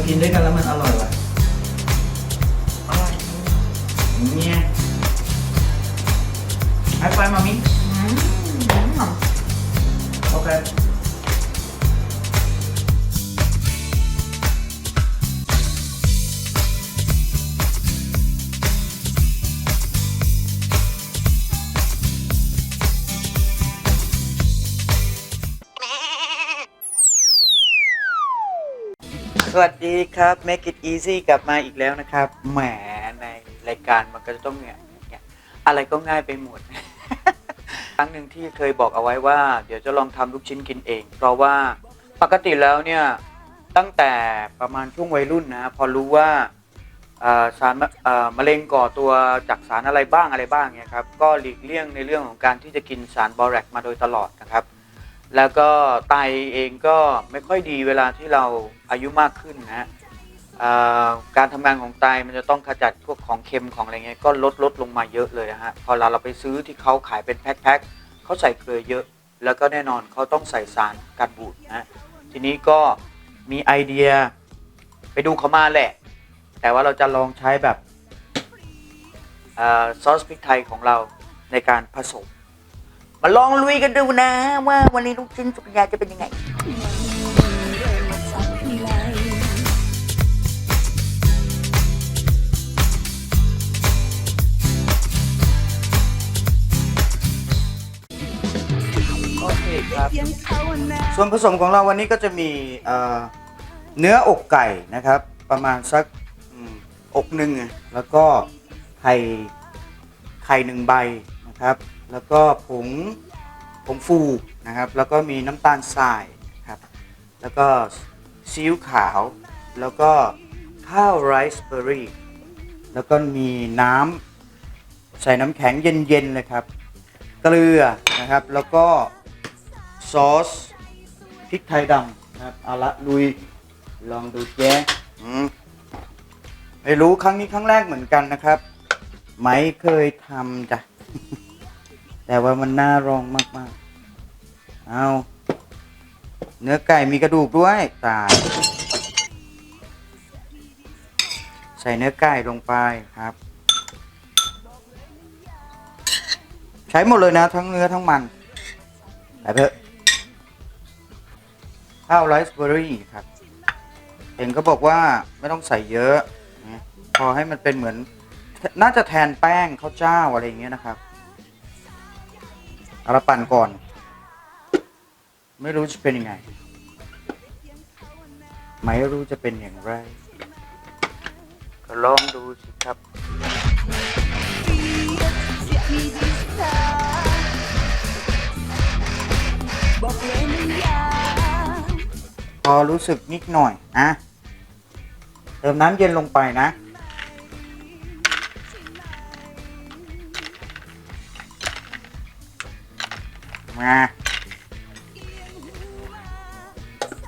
กินด้วยกันแล้วมันอร่อยว่ะอร่อยเนี่ยไฮไฟมามิโอเคสวัสดีครับ Make it easy กลับมาอีกแล้วนะครับแหมในรายการมันก็จะต้องเนี่ยอะไรก็ง่ายไปหมด ครั้งหนึ่งที่เคยบอกเอาไว้ว่าเดี๋ยวจะลองทำลูกชิ้นกินเองเพราะว่าปกติแล้วเนี่ยตั้งแต่ประมาณช่วงวัยรุ่นนะพอรู้ว่าสารมะเร็งก่อตัวจากสารอะไรบ้างเนี่ยครับก็หลีกเลี่ยงในเรื่องของการที่จะกินสารบอแรกมาโดยตลอดนะครับแล้วก็ไตเองก็ไม่ค่อยดีเวลาที่เราอายุมากขึ้นนะการทำงานของไตมันจะต้องขจัดพวกของเค็มของอะไรเงี้ยก็ลดลงมาเยอะเลยฮะพอเราไปซื้อที่เขาขายเป็นแพ็คเขาใส่เกลือเยอะแล้วก็แน่นอนเขาต้องใส่สารกันบูดนะทีนี้ก็มีไอเดียไปดูเขามาแหละแต่ว่าเราจะลองใช้แบบซอสพริกไทยของเราในการผสมมาลองลุยกันดูนะว่าวันนี้ลูกชิ้นสุกัญญาจะเป็นยังไงโอเคครับส่วนผสมของเราวันนี้ก็จะมีเนื้ออกไก่นะครับประมาณสักอกหนึ่งแล้วก็ไข่หนึ่งใบนะครับแล้วก็ผงฟูนะครับแล้วก็มีน้ำตาลทรายครับแล้วก็ซีอิ๊วขาวแล้วก็ข้าวไรซ์เบอร์รี่แล้วก็มีน้ำใส่น้ำแข็งเย็นๆเลยครับเกลือนะครับแล้วก็ซอสพริกไทยดำนะครับเอาละลุยลองดูแจ๊ไม่รู้ครั้งนี้ครั้งแรกเหมือนกันนะครับไม่เคยทำจ้ะ แต่ว่ามันน่าลองมากๆเอาเนื้อไก่มีกระดูกด้วยตายใส่เนื้อไก่ลงไปครับใช้หมดเลยนะทั้งเนื้อทั้งมันไปเถอะข้าวไรซ์เบอร์รี่ครับเห็นก็บอกว่าไม่ต้องใส่เยอะพอให้มันเป็นเหมือนน่าจะแทนแป้งข้าวเจ้าอะไรอย่างเงี้ยนะครับเอาละปั่นก่อนไม่รู้จะเป็นยังไงไม่รู้จะเป็นอย่างไรก็ลองดูสิครับพอรู้สึกนิดหน่อยเติมน้ำเย็นลงไปนะมา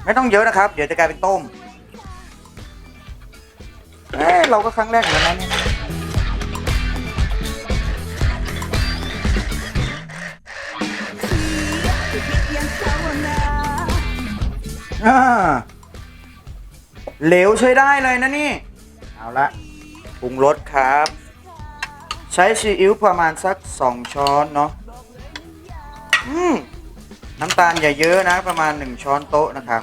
ไม่ต้องเยอะนะครับเดี๋ยวจะกลายเป็นต้มเราก็ครั้งแรกเหมือนกันนะเหลวใช้ได้เลยนะนี่เอาละปรุงรสครับใช้ซีอิ๊วประมาณสัก2ช้อนเนาะน้ำตาลอย่าเยอะนะประมาณ1ช้อนโต๊ะนะครับ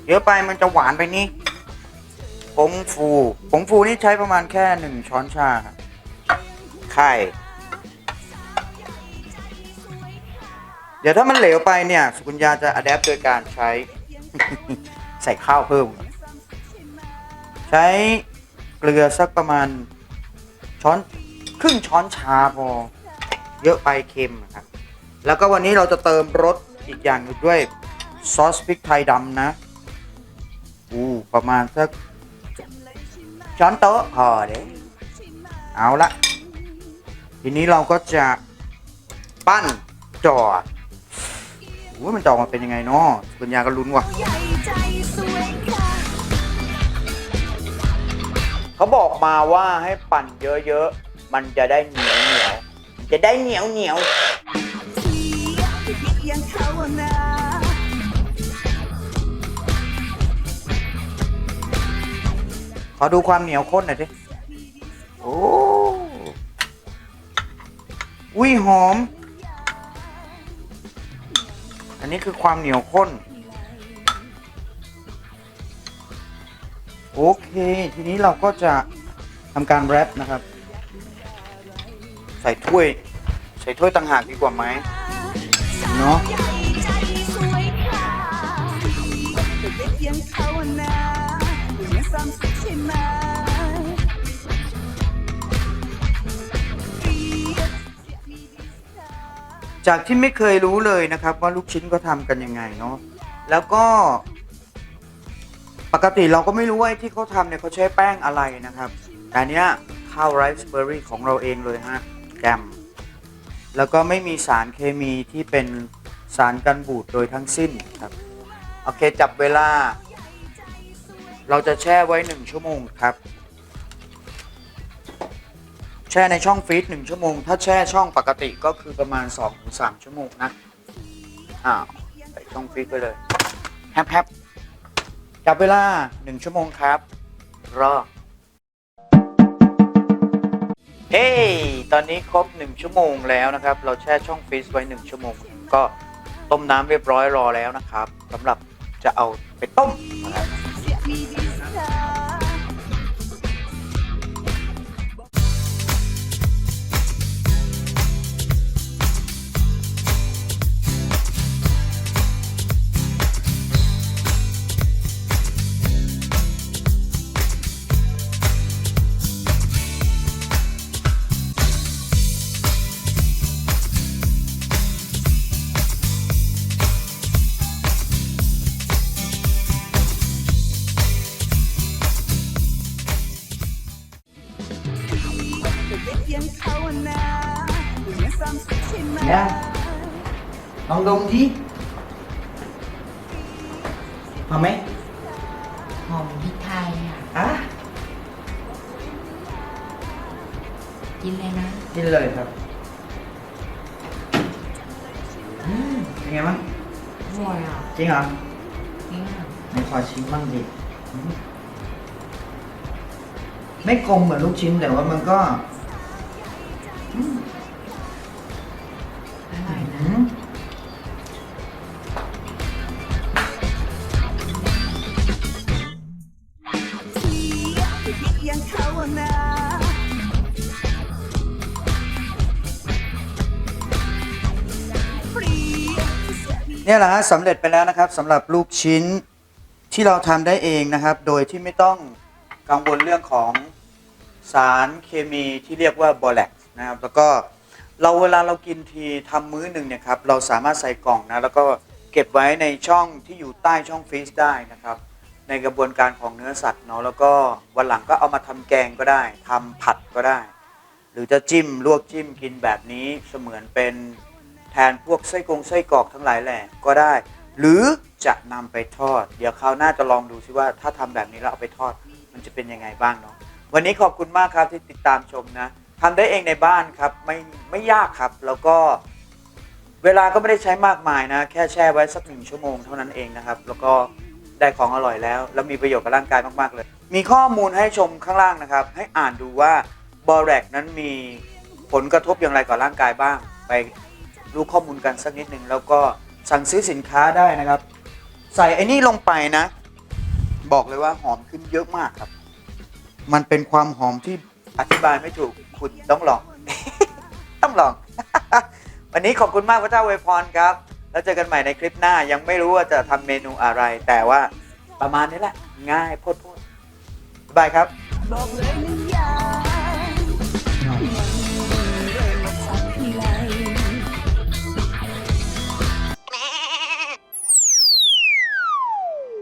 เยอะไปมันจะหวานไปนี่ผงฟูนี่ใช้ประมาณแค่1ช้อนชาครับไข่เดี๋ยวถ้ามันเหลวไปเนี่ยสุกัญญาจะอะแดปโดยการใช้ ใส่ข้าวเพิ่มใช้เกลือสักประมาณครึ่งช้อนชาพอเยอะไปเค็มนะครับแล้วก็วันนี้เราจะเติมรสอีกอย่างหนึ่งด้วยซอสพริกไทยดำนะประมาณสักช้อนโต๊ะพอเด้เอาละทีนี้เราก็จะปั้นจ่อมันจะออกมาเป็นยังไงเนาะสุกัญญาก็ลุ้นว่ะเขาบอกมาว่าให้ปั่นเยอะๆมันจะได้เหนียวจะได้เหนียว ขอดูความเหนียวข้นหน่อยดิโอ้อุ้ยหอมอันนี้คือความเหนียวข้นโอเคทีนี้เราก็จะทำการแรปนะครับใส่ถ้วยต่างหากดีกว่าไหมเนาะจากที่ไม่เคยรู้เลยนะครับว่าลูกชิ้นก็ทำกันยังไงเนาะแล้วก็ปกติเราก็ไม่รู้ว่าที่เขาทำเนี่ยเขาใช้แป้งอะไรนะครับแต่เนี้ยข้าวไรซ์เบอร์รี่ของเราเองเลยฮะแกมแล้วก็ไม่มีสารเคมีที่เป็นสารกันบูดโดยทั้งสิ้นครับโอเคจับเวลาเราจะแช่ไว้1 ชั่วโมงครับแช่ในช่องฟรีซ1 ชั่วโมงถ้าแช่ช่องปกติก็คือประมาณ 2-3 ชั่วโมงนะใส่ช่องฟรีซไปเลยแฮปจับเวลา1 ชั่วโมงครับรอเฮ้ตอนนี้ครบ1 ชั่วโมงแล้วนะครับเราแช่ช่องฟรีซไว้1 ชั่วโมงก็ต้มน้ำเรียบร้อยรอแล้วนะครับสำหรับจะเอาไปต้มนะครับเนี่ยลองดมดิหอมไหมหอมพริกไทยอ่ะกินเลยนะกินเลยครับเป็นไงบ้างอร่อยจริงเหรอจริงไม่ขอชิมบ้างดิไม่กลมเหมือนลูกชิ้นแต่ว่ามันก็อร่อยนะเนี่ยแหละฮะสำเร็จไปแล้วนะครับสำหรับลูกชิ้นที่เราทำได้เองนะครับโดยที่ไม่ต้องกังวลเรื่องของสารเคมีที่เรียกว่าบอแล็กซ์นะครับแล้วก็เวลาเรากินทีทำมื้อหนึ่งเนี่ยครับเราสามารถใส่กล่องนะแล้วก็เก็บไว้ในช่องที่อยู่ใต้ช่องฟรีซได้นะครับในกระบวนการของเนื้อสัตว์เนาะแล้วก็วันหลังก็เอามาทำแกงก็ได้ทำผัดก็ได้หรือจะจิ้มลวกจิ้มกินแบบนี้เสมือนเป็นแทนพวกไส้กรอกทั้งหลายแหล่ก็ได้หรือจะนำไปทอดเดี๋ยวคราวหน้าจะลองดูซิว่าถ้าทำแบบนี้แล้วเอาไปทอดมันจะเป็นยังไงบ้างเนาะวันนี้ขอบคุณมากครับที่ติดตามชมนะทำได้เองในบ้านครับไม่ยากครับแล้วก็เวลาก็ไม่ได้ใช้มากมายนะแค่แช่ไว้สัก1 ชั่วโมงเท่านั้นเองนะครับแล้วก็ได้ของอร่อยแล้วมีประโยชน์กับร่างกายมากๆเลยมีข้อมูลให้ชมข้างล่างนะครับให้อ่านดูว่าบอแรกนั้นมีผลกระทบอย่างไรกับร่างกายบ้างไปรู้ข้อมูลกันสักนิดหนึ่งแล้วก็สั่งซื้อสินค้าได้นะครับใส่ไอ้นี่ลงไปนะบอกเลยว่าหอมขึ้นเยอะมากครับมันเป็นความหอมที่อธิบายไม่ถูกคุณต้องลอง ต้องลอง วันนี้ขอบคุณมากพระเจ้าอวยพรครับแล้วเจอกันใหม่ในคลิปหน้ายังไม่รู้ว่าจะทำเมนูอะไรแต่ว่าประมาณนี้แหละง่ายโพดๆบ๊ายบายครับ